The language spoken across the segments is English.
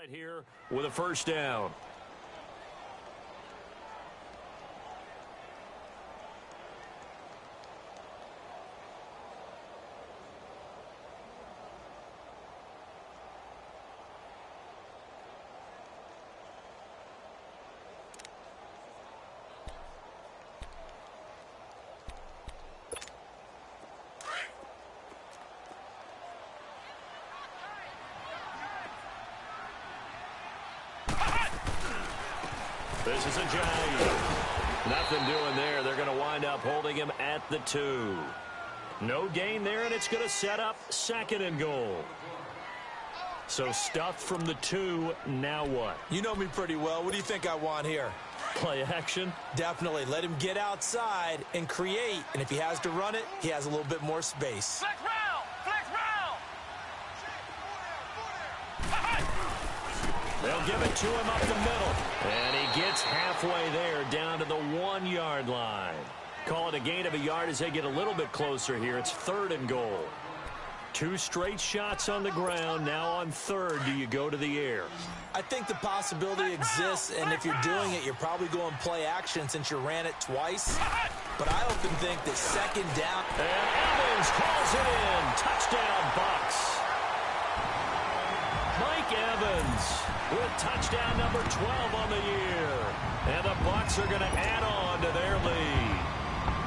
it here with a first down. This is a Giant. Nothing doing there. They're going to wind up holding him at the 2. No gain there, and it's going to set up 2nd and goal. So stuffed from the 2, now what? You know me pretty well. What do you think I want here? Play action? Definitely. Let him get outside and create. And if he has to run it, he has a little bit more space. Flex round! Flex round! They'll give it to him up the middle. And he gets halfway there down to the 1-yard line. Call it a gain of a yard as they get a little bit closer here. It's 3rd and goal. 2 straight shots on the ground. Now on 3rd, do you go to the air? I think the possibility exists, and if you're doing it, you're probably going play action since you ran it twice. But I often think that 2nd down. And Evans calls it in. Touchdown, Bucs. Mike Evans with touchdown number 12 on the year. And the Bucs are going to add on to their lead.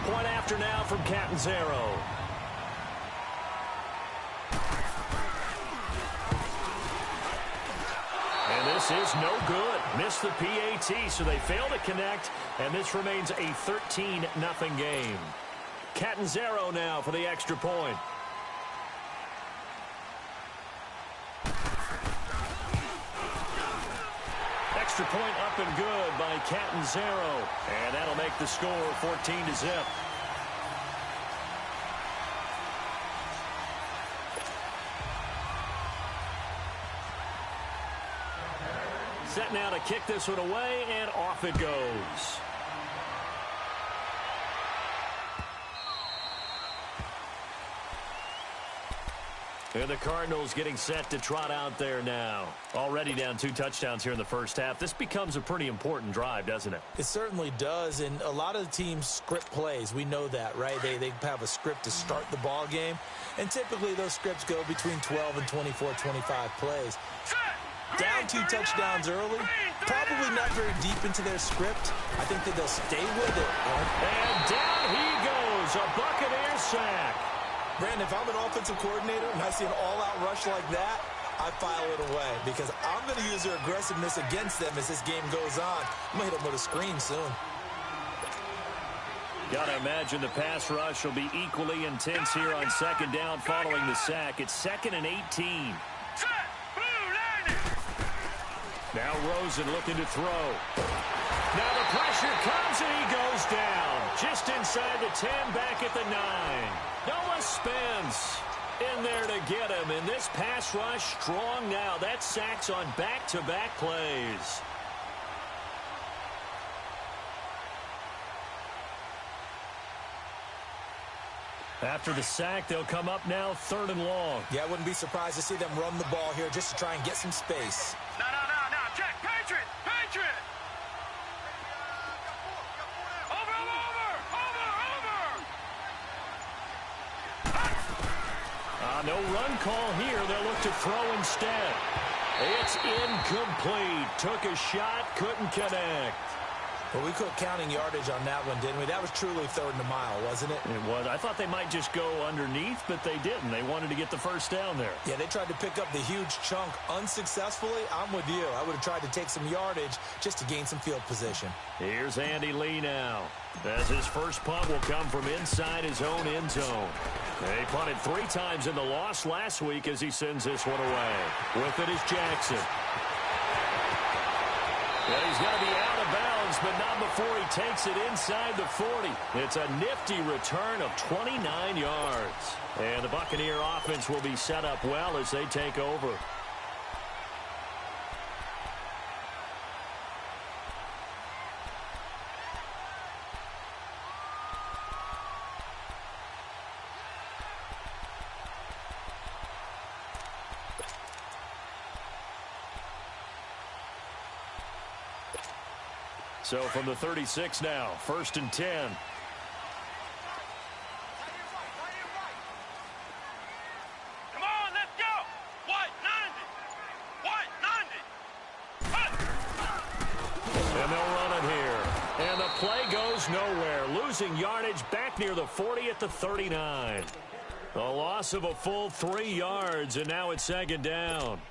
Point after now from Catanzaro. And this is no good. Missed the PAT, so they fail to connect, and this remains a 13-0 game. Catanzaro now for the extra point. Extra point up and good by Catanzaro. And that'll make the score 14-0. Set now to kick this one away, and off it goes. And the Cardinals getting set to trot out there now. Already down 2 touchdowns here in the first half. This becomes a pretty important drive, doesn't it? It certainly does, and a lot of the teams script plays. We know that, right? They have a script to start the ball game, and typically those scripts go between 12 and 24, 25 plays. Down 2 touchdowns early, probably not very deep into their script. I think that they'll stay with it. And down he goes, a Buccaneer sack. Brandon, if I'm an offensive coordinator and I see an all-out rush like that, I file it away because I'm going to use their aggressiveness against them as this game goes on. I'm going to hit them with a screen soon. Got to imagine the pass rush will be equally intense here on 2nd down following the sack. It's 2nd and 18. Now Rosen looking to throw. Now the pressure comes and he goes down. Just inside the 10, back at the 9. Noah Spence in there to get him. And this pass rush strong now. That sacks on back-to-back plays. After the sack, they'll come up now 3rd and long. Yeah, I wouldn't be surprised to see them run the ball here just to try and get some space. No. Check. Patriot. Over. No run call here. They'll look to throw instead. It's incomplete. Took a shot, couldn't connect. Well, we quit counting yardage on that one, didn't we? That was truly 3rd and a mile, wasn't it? It was. I thought they might just go underneath, but they didn't. They wanted to get the first down there. Yeah, they tried to pick up the huge chunk unsuccessfully. I'm with you. I would have tried to take some yardage just to gain some field position. Here's Andy Lee now, as his first punt will come from inside his own end zone. He punted 3 times in the loss last week as he sends this one away. With it is Jackson. Well, he's going to be out of bounds, but not before he takes it inside the 40. It's a nifty return of 29 yards. And the Buccaneer offense will be set up well as they take over. So from the 36 now, 1st and 10. Come on, let's go. White 90. And they'll run it here. And the play goes nowhere. Losing yardage back near the 40 at the 39. A loss of a full 3 yards, and now it's 2nd down.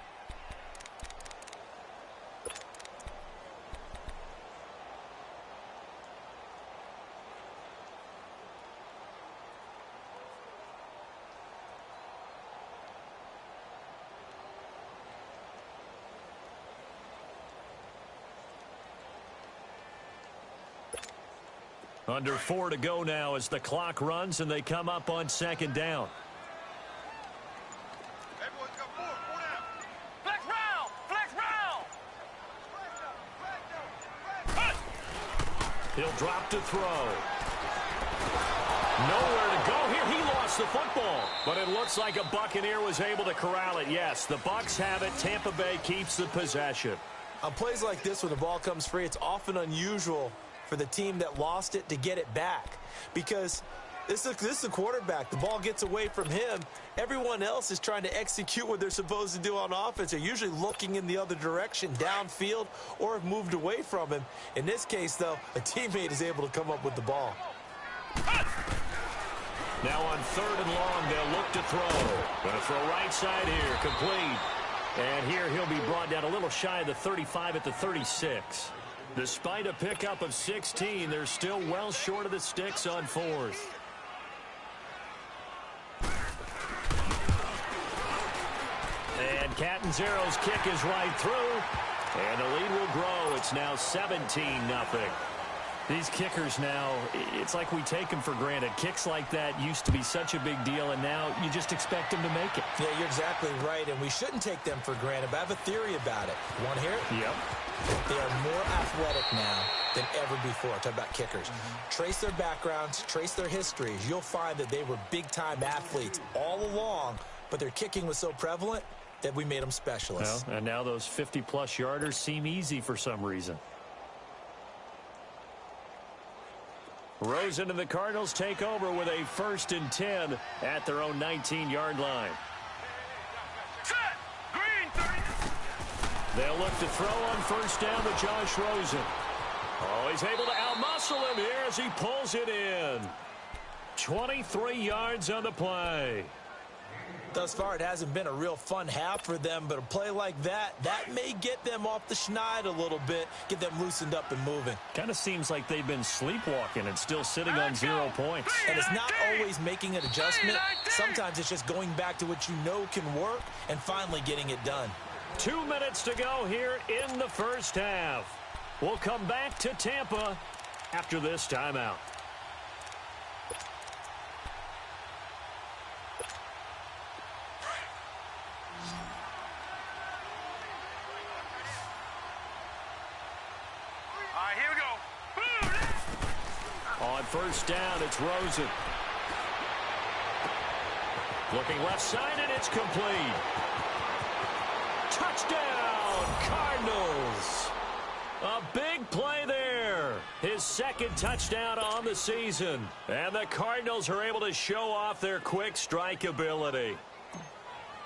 Under 4 to go now as the clock runs and they come up on 2nd down. Everyone's got 4 down. Flex round. Flex round. He'll drop to throw. Nowhere to go here. He lost the football. But it looks like a Buccaneer was able to corral it. Yes, the Bucs have it. Tampa Bay keeps the possession. On plays like this, when the ball comes free, it's often unusual for the team that lost it to get it back, because this is a quarterback. The ball gets away from him. Everyone else is trying to execute what they're supposed to do on offense. They're usually looking in the other direction, downfield, or have moved away from him. In this case, though, a teammate is able to come up with the ball. Now on 3rd and long, they'll look to throw. Going to throw right side here, complete. And here he'll be brought down a little shy of the 35 at the 36. Despite a pickup of 16, they're still well short of the sticks on 4th. And Catanzero's kick is right through. And the lead will grow. It's now 17-0. These kickers now, it's like we take them for granted. Kicks like that used to be such a big deal, and now you just expect them to make it. Yeah, you're exactly right, and we shouldn't take them for granted, but I have a theory about it. You want to hear it? Yep. They are more athletic now than ever before. Talk about kickers. Trace their backgrounds, trace their histories. You'll find that they were big-time athletes all along, but their kicking was so prevalent that we made them specialists. Well, and now those 50-plus yarders seem easy for some reason. Rosen and the Cardinals take over with a 1st and 10 at their own 19-yard line. Set. Green 30. They'll look to throw on 1st down to Josh Rosen. Oh, he's able to outmuscle him here as he pulls it in. 23 yards on the play. Thus far, it hasn't been a real fun half for them, but a play like that may get them off the schneid a little bit, get them loosened up and moving. Kind of seems like they've been sleepwalking and still sitting on 0 points. And it's not always making an adjustment. Sometimes it's just going back to what you know can work and finally getting it done. 2 minutes to go here in the 1st half. We'll come back to Tampa after this timeout. All right, here we go. On 1st down, it's Rosen. Looking left side, and it's complete. Touchdown, Cardinals. A big play there. His 2nd touchdown on the season. And the Cardinals are able to show off their quick strike ability.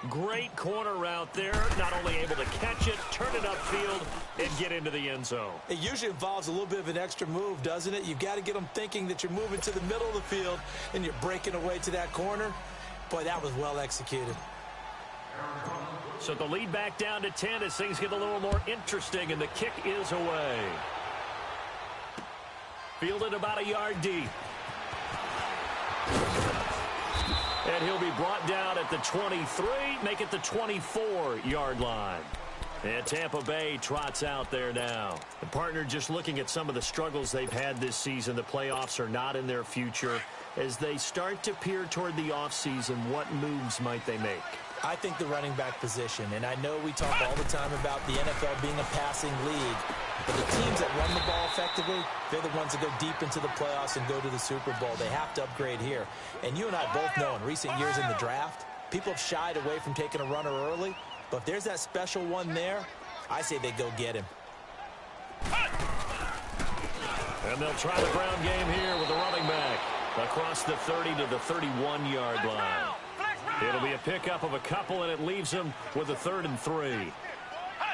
Great corner route there. Not only able to catch it, turn it upfield, and get into the end zone. It usually involves a little bit of an extra move, doesn't it? You've got to get them thinking that you're moving to the middle of the field and you're breaking away to that corner. Boy, that was well executed. So the lead back down to 10 as things get a little more interesting, and the kick is away. Fielded about a yard deep. And he'll be brought down at the 23, make it the 24-yard line. And Tampa Bay trots out there now. The partner just looking at some of the struggles they've had this season. The playoffs are not in their future. As they start to peer toward the offseason, what moves might they make? I think the running back position, and I know we talk all the time about the NFL being a passing league, but the teams that run the ball effectively, they're the ones that go deep into the playoffs and go to the Super Bowl. They have to upgrade here. And you and I both know in recent years in the draft, people have shied away from taking a runner early, but if there's that special one there, I say they go get him. And they'll try the ground game here with the running back across the 30 to the 31-yard line. It'll be a pickup of a couple, and it leaves them with a 3rd and 3.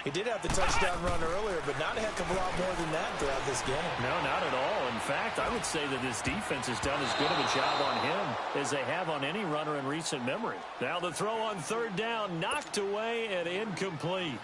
He did have the touchdown run earlier, but not a heck of a lot more than that throughout this game. No, not at all. In fact, I would say that this defense has done as good of a job on him as they have on any runner in recent memory. Now the throw on 3rd down, knocked away and incomplete.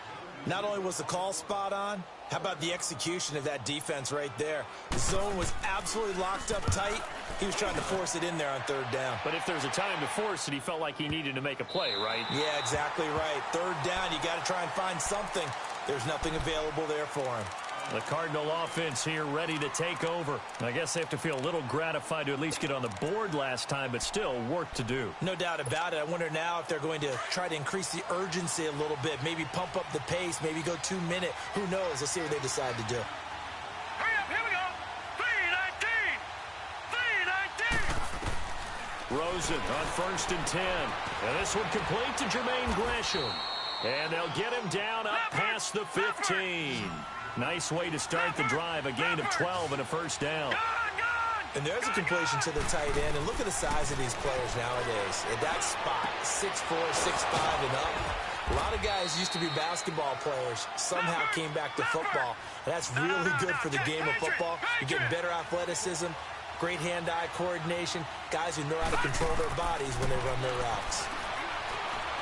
Not only was the call spot on, how about the execution of that defense right there? The zone was absolutely locked up tight. He was trying to force it in there on 3rd down. But if there's a time to force it, he felt like he needed to make a play, right? Yeah, exactly right. 3rd down, you got to try and find something. There's nothing available there for him. The Cardinal offense here ready to take over. I guess they have to feel a little gratified to at least get on the board last time, but still work to do. No doubt about it. I wonder now if they're going to try to increase the urgency a little bit, maybe pump up the pace, maybe go 2-minute. Who knows? Let's see what they decide to do. Hurry up, here we go. 3-19. 3-19. Rosen on 1st and 10. And this one complete to Jermaine Gresham. And they'll get him down up past the 15. Nice way to start the drive, a gain of 12 and a 1st down. And there's a completion to the tight end. And look at the size of these players nowadays. At that spot, 6'4", 6'5", and up. A lot of guys used to be basketball players, somehow came back to football. And that's really good for the game of football. You're getting better athleticism, great hand-eye coordination, guys who know how to control their bodies when they run their routes.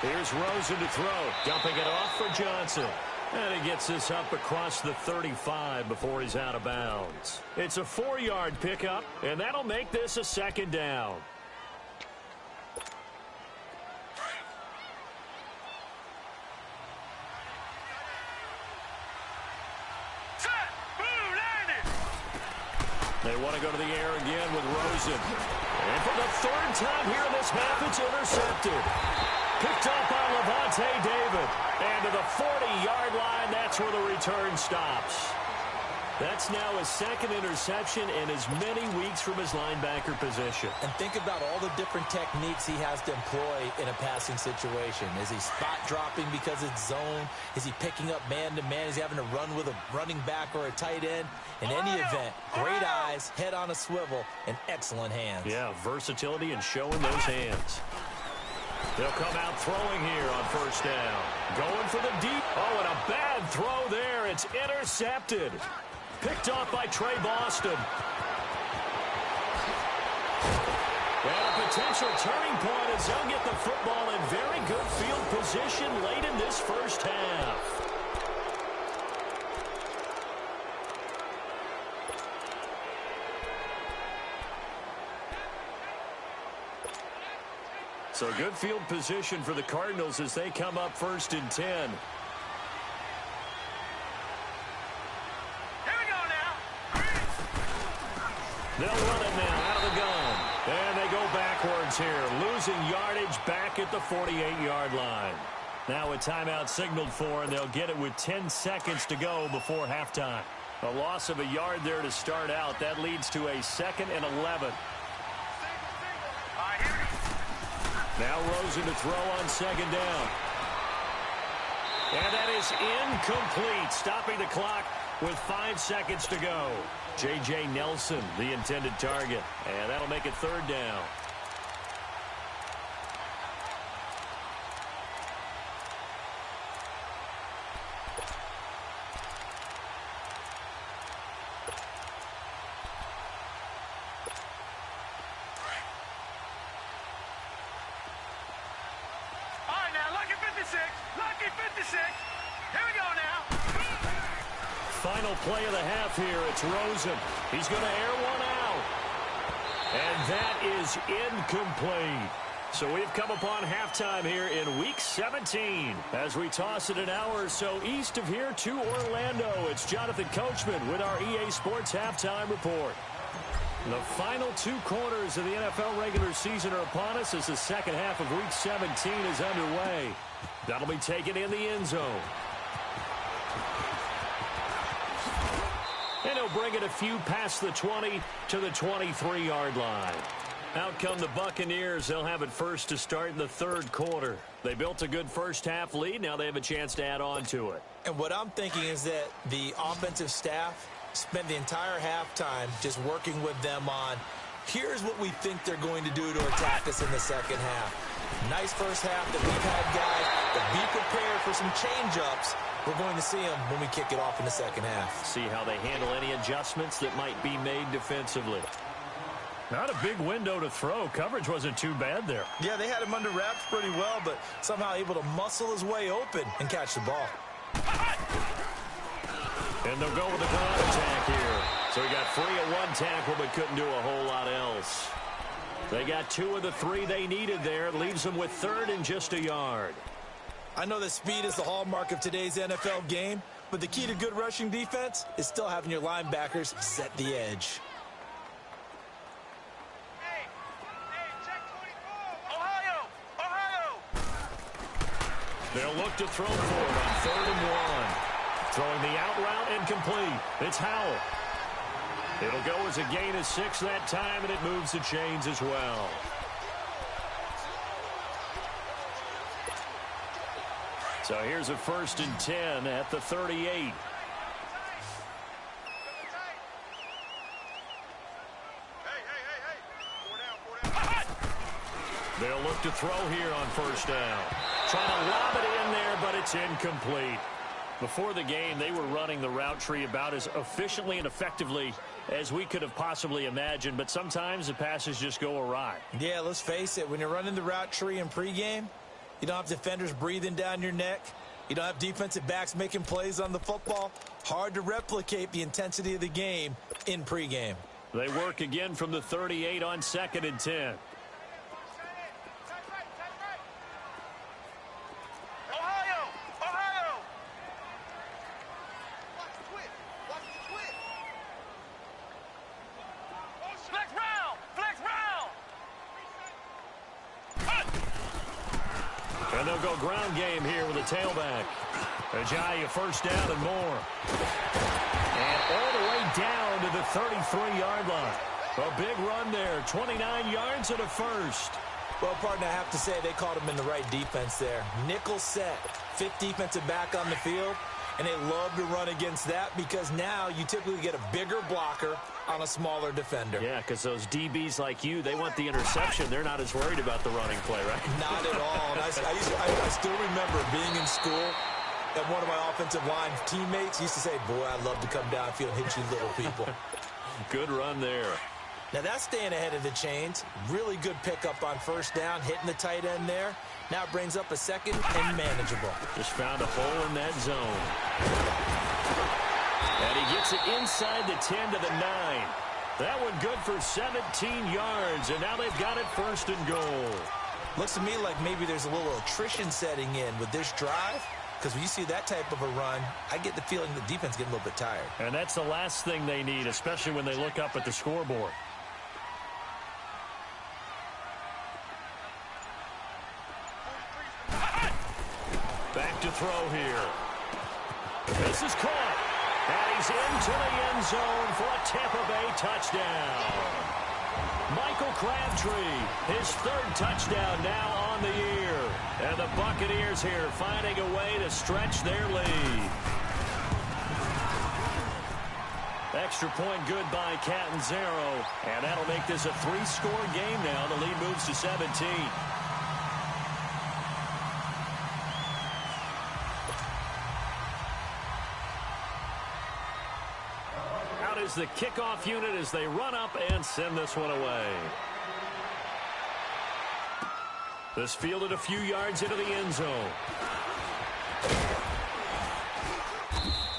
Here's Rosen to throw, dumping it off for Johnson. And he gets this up across the 35 before he's out of bounds. It's a 4-yard pickup, and that'll make this a 2nd down. They want to go to the air again with Rosen. And for the 3rd time here in this half, it's intercepted. Picked up by Levante David. And to the 40-yard line, that's where the return stops. That's now his 2nd interception in as many weeks from his linebacker position. And think about all the different techniques he has to employ in a passing situation. Is he spot dropping because it's zone? Is he picking up man-to-man? Is he having to run with a running back or a tight end? In any event, great eyes, head on a swivel, and excellent hands. Yeah, versatility and showing those hands. They'll come out throwing here on 1st down. Going for the deep. Oh, and a bad throw there. It's intercepted. Picked off by Trey Boston. And a potential turning point as they'll get the football in very good field position late in this 1st half. So good field position for the Cardinals as they come up 1st and 10. Here we go now. They'll run it now out of the gun. And they go backwards here, losing yardage back at the 48-yard line. Now a timeout signaled for, and they'll get it with 10 seconds to go before halftime. A loss of a yard there to start out. That leads to a 2nd and 11. Now Rosen to throw on 2nd down. And that is incomplete, stopping the clock with 5 seconds to go. J.J. Nelson, the intended target. And that'll make it 3rd down. Lucky 56. Here we go now. Final play of the half here. It's Rosen. He's going to air one out. And that is incomplete. So we've come upon halftime here in Week 17. As we toss it an hour or so east of here to Orlando, it's Jonathan Coachman with our EA Sports Halftime Report. The final 2 quarters of the NFL regular season are upon us as the 2nd half of Week 17 is underway. That'll be taken in the end zone. And he'll bring it a few past the 20 to the 23-yard line. Out come the Buccaneers. They'll have it first to start in the 3rd quarter. They built a good first half lead. Now they have a chance to add on to it. And what I'm thinking is that the offensive staff spent the entire halftime just working with them on, here's what we think they're going to do to attack us in the second half. Nice first half that we've had, guys, but be prepared for some change-ups. We're going to see them when we kick it off in the second half. See how they handle any adjustments that might be made defensively. Not a big window to throw. Coverage wasn't too bad there. Yeah, they had him under wraps pretty well, but somehow able to muscle his way open and catch the ball. And they'll go with the ground attack here. So he got free at one tackle, but couldn't do a whole lot else. They got 2 of the 3 they needed there. Leaves them with 3rd and just a yard. I know that speed is the hallmark of today's NFL game, but the key to good rushing defense is still having your linebackers set the edge. They'll look to throw for it on 3rd and 1. Throwing the out route incomplete. It's Howell. It'll go as a gain of 6 that time, and it moves the chains as well. So here's a 1st and 10 at the 38. They'll look to throw here on 1st down. Trying to lob it in there, but it's incomplete. Before the game, they were running the route tree about as efficiently and effectively as we could have possibly imagined, but sometimes the passes just go awry. Yeah, let's face it. When you're running the route tree in pregame, you don't have defenders breathing down your neck. You don't have defensive backs making plays on the football. Hard to replicate the intensity of the game in pregame. They work again from the 38 on 2nd and 10. And they'll go ground game here with a tailback. Ajayi, 1st down and more. And all the way down to the 33-yard line. A big run there, 29 yards and a 1st. Well, partner, I have to say they caught him in the right defense there. Nickel set, 5th defensive back on the field, and they love to run against that because now you typically get a bigger blocker on a smaller defender. Yeah, because those DBs like you, they want the interception. They're not as worried about the running play, right? Not at all. And I still remember being in school, and one of my offensive line teammates used to say, boy, I'd love to come downfield and hit you little people. Good run there. Now that's staying ahead of the chains. Really good pickup on 1st down, hitting the tight end there. Now it brings up a 2nd and manageable. Just found a hole in that zone. And he gets it inside the 10 to the 9. That one good for 17 yards, and now they've got it 1st and goal. Looks to me like maybe there's a little attrition setting in with this drive, because when you see that type of a run, I get the feeling the defense getting a little bit tired. And that's the last thing they need, especially when they look up at the scoreboard. Back to throw here. This is caught. And he's into the end zone for a Tampa Bay touchdown. Michael Crabtree, his 3rd touchdown now on the year. And the Buccaneers here finding a way to stretch their lead. Extra point good by Catanzaro. And that'll make this a 3-score game now. The lead moves to 17. Is the kickoff unit as they run up and send this one away. This fielded a few yards into the end zone.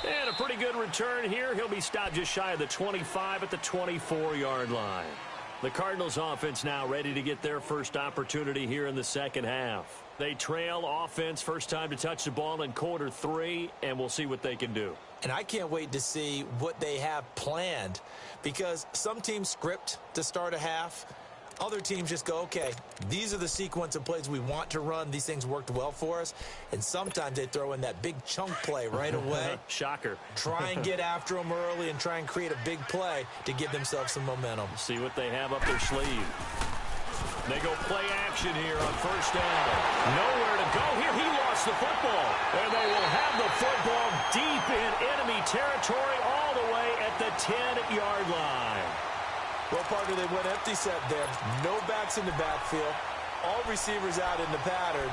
And a pretty good return here. He'll be stopped just shy of the 25 at the 24-yard line. The Cardinals offense now ready to get their first opportunity here in the second half. They trail offense, first time to touch the ball in quarter 3, and we'll see what they can do. And I can't wait to see what they have planned, because some teams script to start a half. Other teams just go, okay, these are the sequence of plays we want to run. These things worked well for us. And sometimes they throw in that big chunk play right away. Shocker. Try and get after them early and try and create a big play to give themselves some momentum. See what they have up their sleeve. They go play action here on 1st down. Nowhere to go here. He lost the football. And they will have the football deep in enemy territory all all the way at the 10-yard line. Well, partner, they went empty set there. No backs in the backfield. All receivers out in the pattern.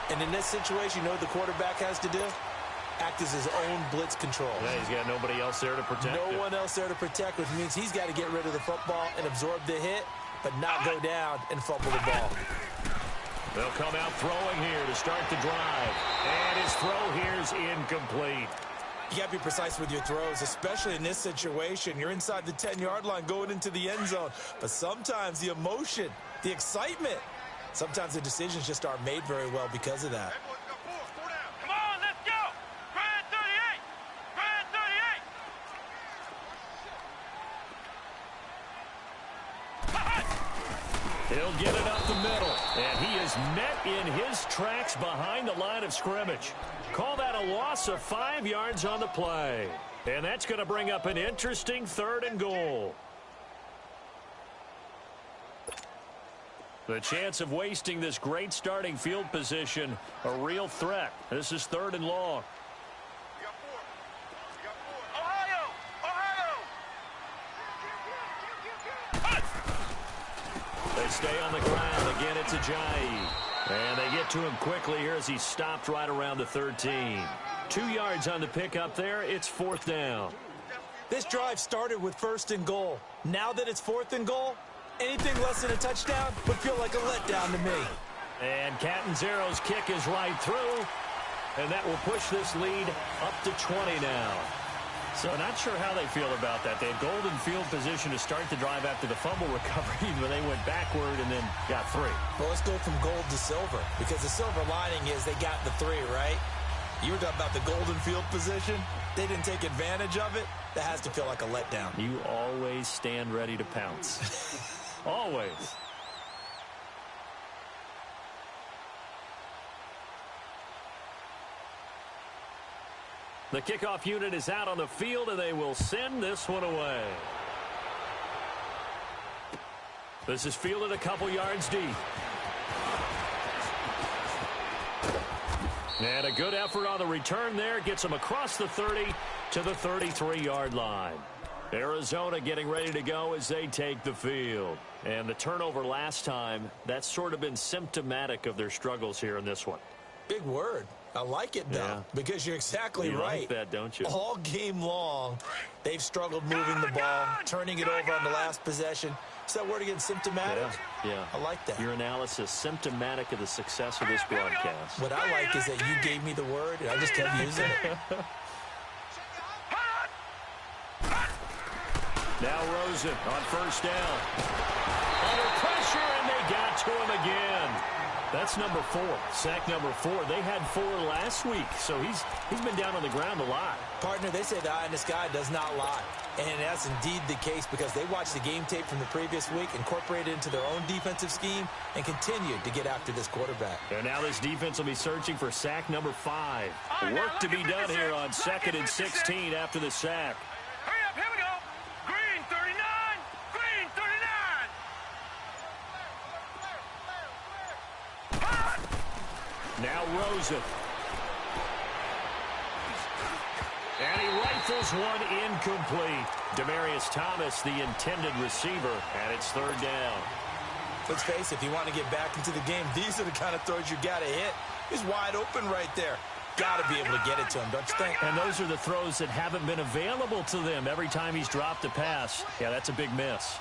And in this situation, you know what the quarterback has to do? Act as his own blitz control. Yeah, he's got nobody else there to protect him. No one else there to protect, which means he's got to get rid of the football and absorb the hit, but not go down and fumble the ball. They'll come out throwing here to start the drive. And his throw here is incomplete. You got to be precise with your throws, especially in this situation. You're inside the 10-yard line going into the end zone. But sometimes the emotion, the excitement, sometimes the decisions just aren't made very well because of that. Come on, let's go. Grand 38. Grand 38. He'll get it up the middle. And he is met in his tracks behind the line of scrimmage. Call that a loss of 5 yards on the play. And that's going to bring up an interesting 3rd and goal. The chance of wasting this great starting field position, a real threat. This is 3rd and long. Ohio! They stay on the ground. Again, it's Ajayi. And they get to him quickly here as he stopped right around the 13. 2 yards on the pickup there. It's 4th down. This drive started with 1st and goal. Now that it's 4th and goal, anything less than a touchdown would feel like a letdown to me. And Catanzaro's kick is right through. And that will push this lead up to 20 now. So not sure how they feel about that. They had golden field position to start the drive after the fumble recovery, but they went backward and then got 3. Well, let's go from gold to silver, because the silver lining is they got the 3, right? You were talking about the golden field position. They didn't take advantage of it. That has to feel like a letdown. You always stand ready to pounce. Always. The kickoff unit is out on the field, and they will send this one away. This is fielded a couple yards deep. And a good effort on the return there. Gets them across the 30 to the 33-yard line. Arizona getting ready to go as they take the field. And the turnover last time, that's sort of been symptomatic of their struggles here in this one. Big word. I like it, though, because you're exactly right. You like that, don't you? All game long, they've struggled moving the ball, turning it over on the last possession. Is that word again, symptomatic? Yeah. I like that. Your analysis, symptomatic of the success of this broadcast. What I like is that you gave me the word, and I just kept using it. Now Rosen on 1st down. Under pressure, and they got to him again. That's number 4, sack number 4. They had 4 last week, so he's been down on the ground a lot. Partner, they say the eye in the sky does not lie. And that's indeed the case because they watched the game tape from the previous week, incorporated it into their own defensive scheme, and continued to get after this quarterback. And now this defense will be searching for sack number 5. Work to be done here on 2nd and 16 after the sack. Hurry up, here we go. Green 39. Green 39. Now Rosen. And he rifles one incomplete. Demarius Thomas, the intended receiver, and it's 3rd down. Let's face it, if you want to get back into the game, these are the kind of throws you got to hit. He's wide open right there. Got to be able to get it to him, don't you think? And those are the throws that haven't been available to them every time he's dropped a pass. Yeah, that's a big miss.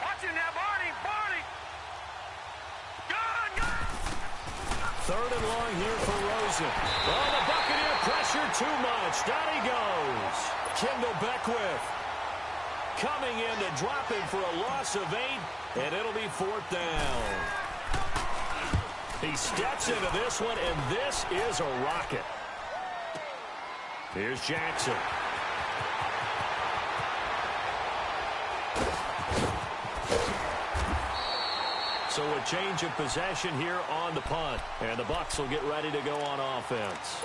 Watch it now, Barney. Barney. Good. 3rd and long here for Rosen. Oh, the Buccaneer pressure too much. Down he goes. Kendall Beckwith coming in to drop him for a loss of 8, and it'll be 4th down. He steps into this one, and this is a rocket. Here's Jackson. So a change of possession here on the punt. And the Bucs will get ready to go on offense.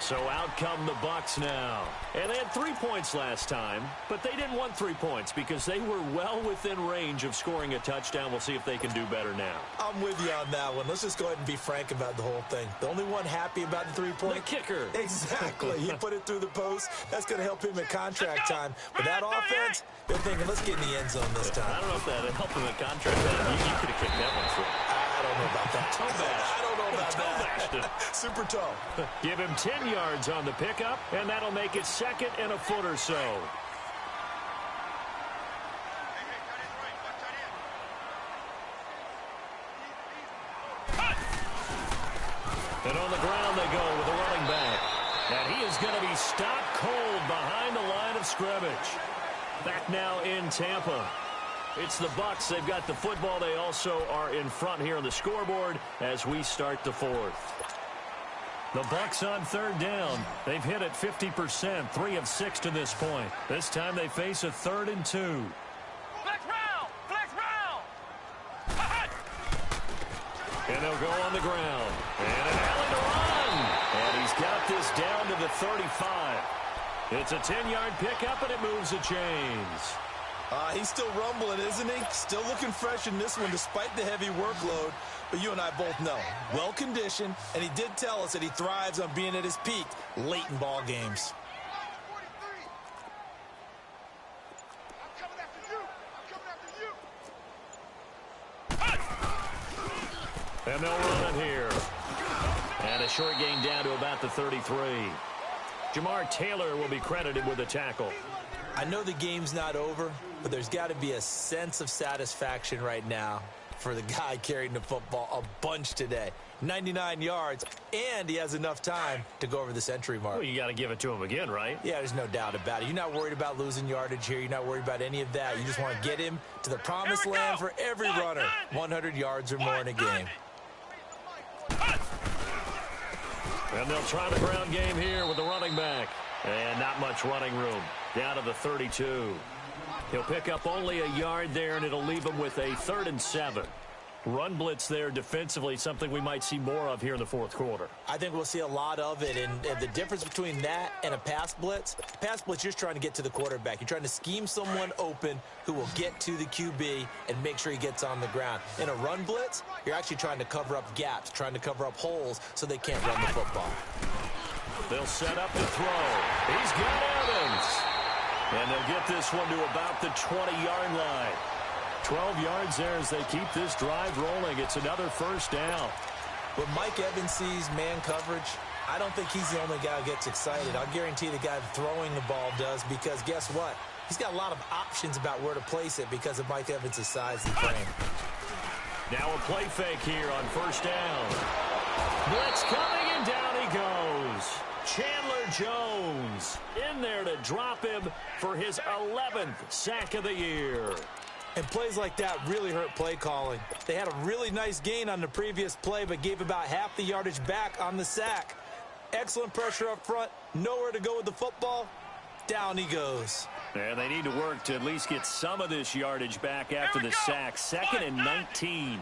So out come the Bucs now. And they had 3 points last time, but they didn't want 3 points because they were well within range of scoring a touchdown. We'll see if they can do better now. I'm with you on that one. Let's just go ahead and be frank about the whole thing. The only one happy about the 3-point? The kicker. Exactly. He put it through the post. That's going to help him at contract time. But that offense, they're thinking, let's get in the end zone this time. I don't know if that helped him at contract time. You could have kicked that one through. I don't know about that. Toe bash. I don't know about Toe bashed that. it. Super toe. Give him 10 yards on the pickup, and that'll make it second and a foot or so. And on the ground they go with a running back. And he is going to be stopped cold behind the line of scrimmage. Back now in Tampa. It's the Bucs. They've got the football. They also are in front here on the scoreboard as we start the fourth. The Bucs on third down. They've hit it 50%, 3 of 6 to this point. This time they face a 3rd and 2. Flex round! Flex round! And they'll go on the ground. And an alley to run. And he's got this down to the 35. It's a 10-yard pickup, and it moves the chains. He's still rumbling, isn't he? Still looking fresh in this one despite the heavy workload. But you and I both know, well-conditioned, and he did tell us that he thrives on being at his peak late in ball games. And they'll run it here. And a short gain down to about the 33. Jamar Taylor will be credited with a tackle. I know the game's not over, but there's got to be a sense of satisfaction right now for the guy carrying the football a bunch today. 99 yards, and he has enough time to go over the century mark. Well, you got to give it to him again, right? Yeah, there's no doubt about it. You're not worried about losing yardage here. You're not worried about any of that. You just want to get him to the promised land for every runner. 100 yards or more in a game. And they'll try the ground game here with the running back. And not much running room. Down to the 32. He'll pick up only a yard there, and it'll leave him with a 3rd and 7. Run blitz there defensively, something we might see more of here in the fourth quarter. I think we'll see a lot of it, and the difference between that and a pass blitz, you're just trying to get to the quarterback. You're trying to scheme someone open who will get to the QB and make sure he gets on the ground. In a run blitz, you're actually trying to cover up gaps, trying to cover up holes so they can't run the football. They'll set up the throw. He's got Evans. And they'll get this one to about the 20-yard line. 12 yards there as they keep this drive rolling. It's another first down. When Mike Evans sees man coverage, I don't think he's the only guy who gets excited. I'll guarantee the guy throwing the ball does, because guess what? He's got a lot of options about where to place it because of Mike Evans' size and frame. Now a play fake here on first down. Blitz coming, and down he goes. Chandler Jones in there to drop him for his 11th sack of the year. And plays like that really hurt play calling. They had a really nice gain on the previous play, but gave about half the yardage back on the sack. Excellent pressure up front. Nowhere to go with the football. Down he goes. And they need to work to at least get some of this yardage back after the sack. 2nd and 19.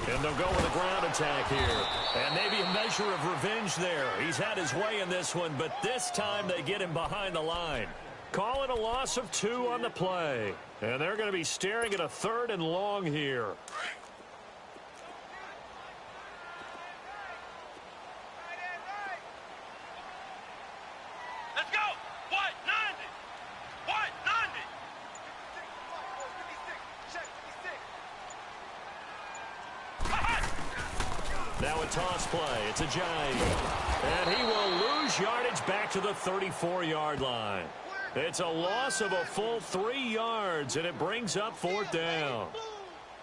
And they'll go with a ground attack here. And maybe a measure of revenge there. He's had his way in this one, but this time they get him behind the line. Call it a loss of 2 on the play. And they're going to be staring at a 3rd and long here. Let's go! What? 90! What? 90! Now a toss play. It's a giant. And he will lose yardage back to the 34-yard line. It's a loss of a full 3 yards, and it brings up 4th down.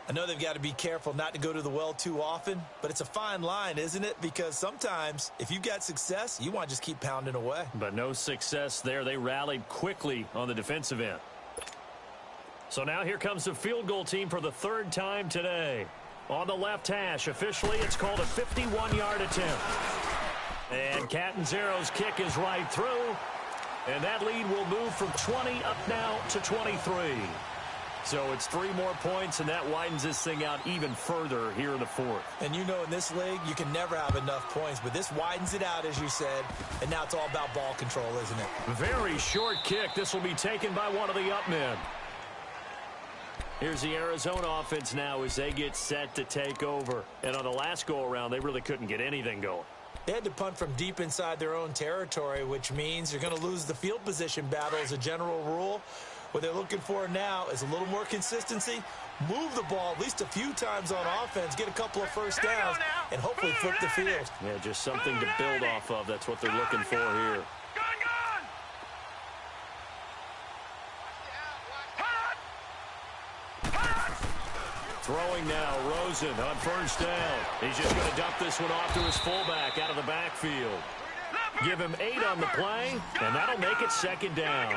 I know they've got to be careful not to go to the well too often, but it's a fine line, isn't it? Because sometimes, if you've got success, you want to just keep pounding away. But no success there. They rallied quickly on the defensive end. So now here comes the field goal team for the 3rd time today. On the left hash, officially, it's called a 51-yard attempt. And Catanzaro's kick is right through. And that lead will move from 20 up now to 23. So it's 3 more points, and that widens this thing out even further here in the fourth. And you know in this league, you can never have enough points, but this widens it out, as you said, and now it's all about ball control, isn't it? Very short kick. This will be taken by one of the up men. Here's the Arizona offense now as they get set to take over. And on the last go-around, they really couldn't get anything going. They had to punt from deep inside their own territory, which means you're going to lose the field position battle as a general rule. What they're looking for now is a little more consistency, move the ball at least a few times on offense, get a couple of first downs, and hopefully flip the field. Yeah, just something to build off of. That's what they're looking for here. Throwing now, Rosen on first down. He's just going to dump this one off to his fullback out of the backfield. Give him 8 on the play, and that'll make it second down.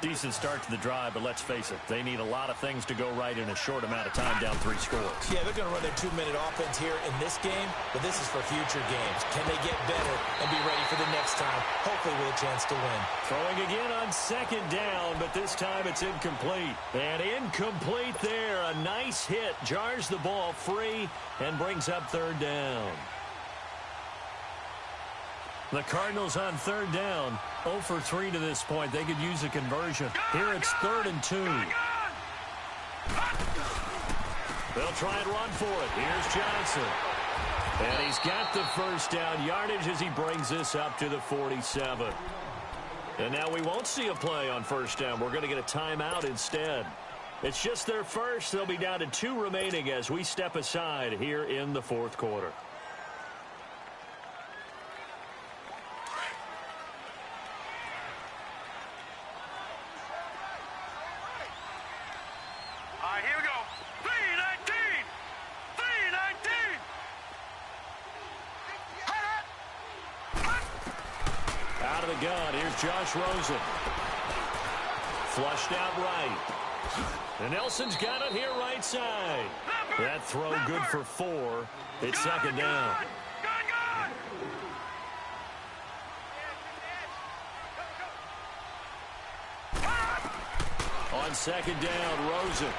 Decent start to the drive, but let's face it, they need a lot of things to go right in a short amount of time, down 3 scores. Yeah, they're going to run their 2-minute offense here in this game, but this is for future games. Can they get better and be ready for the next time, hopefully with a chance to win? Throwing again on second down, but this time it's incomplete. And incomplete there. A nice hit, jars the ball free, and brings up third down. The Cardinals on third down, 0 for 3 to this point. They could use a conversion. Here it's 3rd and 2. They'll try and run for it. Here's Johnson. And he's got the first down yardage as he brings this up to the 47. And now we won't see a play on first down. We're going to get a timeout instead. It's just their first. They'll be down to 2 remaining as we step aside here in the fourth quarter. Here we go. 319. 319. Out of the gun, here's Josh Rosen. Flushed out right. And Nelson's got it here right side. That throw good for 4. It's second down. On second down, Rosen.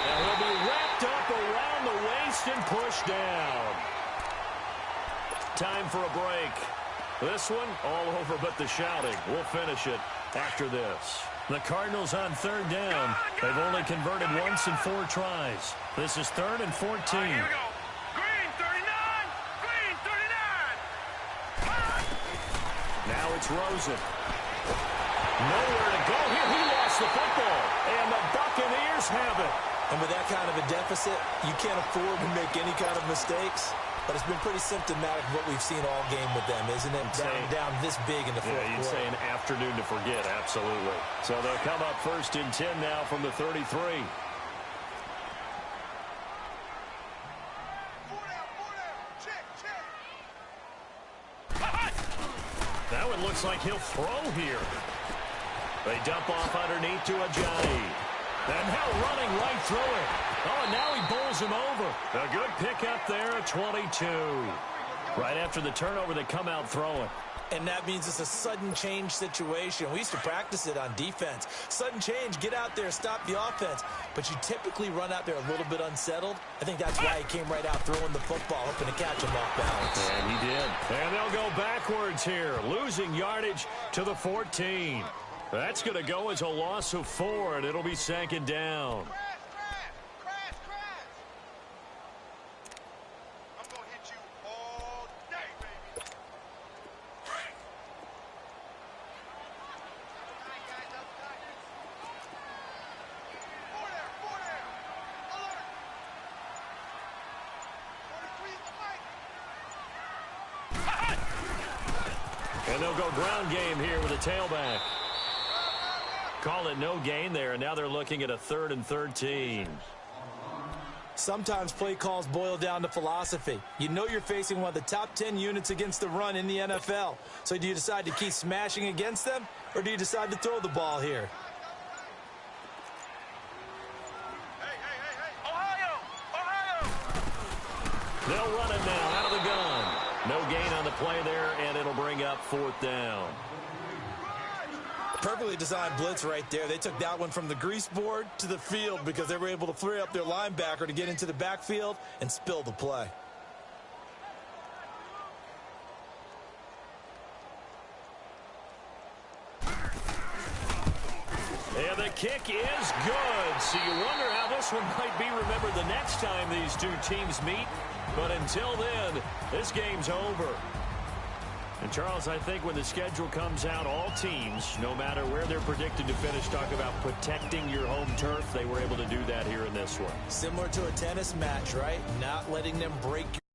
And he'll be wrapped up around the waist and pushed down. Time for a break. This one, all over but the shouting. We'll finish it after this. The Cardinals on third down. They've only converted once in 4 tries. This is 3rd and 14. Here we go. Green 39. Green 39. Now it's Rosen. Nowhere to go here. He lost the football. And the Buccaneers have it. And with that kind of a deficit, you can't afford to make any kind of mistakes. But it's been pretty symptomatic of what we've seen all game with them, isn't it? Down this big in the fourth quarter. You'd say an afternoon to forget, absolutely. So they'll come up 1st and 10 now from the 33. That one looks like he'll throw here. They dump off underneath to Ajayi. And now running right through it. Oh, and now he bowls him over. A good pickup there at 22. Right after the turnover, they come out throwing. And that means it's a sudden change situation. We used to practice it on defense. Sudden change, get out there, stop the offense. But you typically run out there a little bit unsettled. I think that's why he came right out throwing the football, hoping to catch him off balance. And he did. And they'll go backwards here, losing yardage to the 14. That's going to go as a loss of 4, and it'll be second down. I'm going to hit you all day, baby. Four there. Alert. 43 is the mic. And they'll go ground game here with a tailback. Call it no gain there, and now they're looking at a 3rd and 13. Sometimes play calls boil down to philosophy. You know you're facing one of the top 10 units against the run in the NFL. So do you decide to keep smashing against them, or do you decide to throw the ball here? Hey. Ohio. They'll run it now out of the gun. No gain on the play there, and it'll bring up 4th down. Perfectly designed blitz right there. They took that one from the grease board to the field because they were able to free up their linebacker to get into the backfield and spill the play. And the kick is good. So you wonder how this one might be remembered the next time these two teams meet. But until then, this game's over. And, Charles, I think when the schedule comes out, all teams, no matter where they're predicted to finish, talk about protecting your home turf. They were able to do that here in this one. Similar to a tennis match, right? Not letting them break your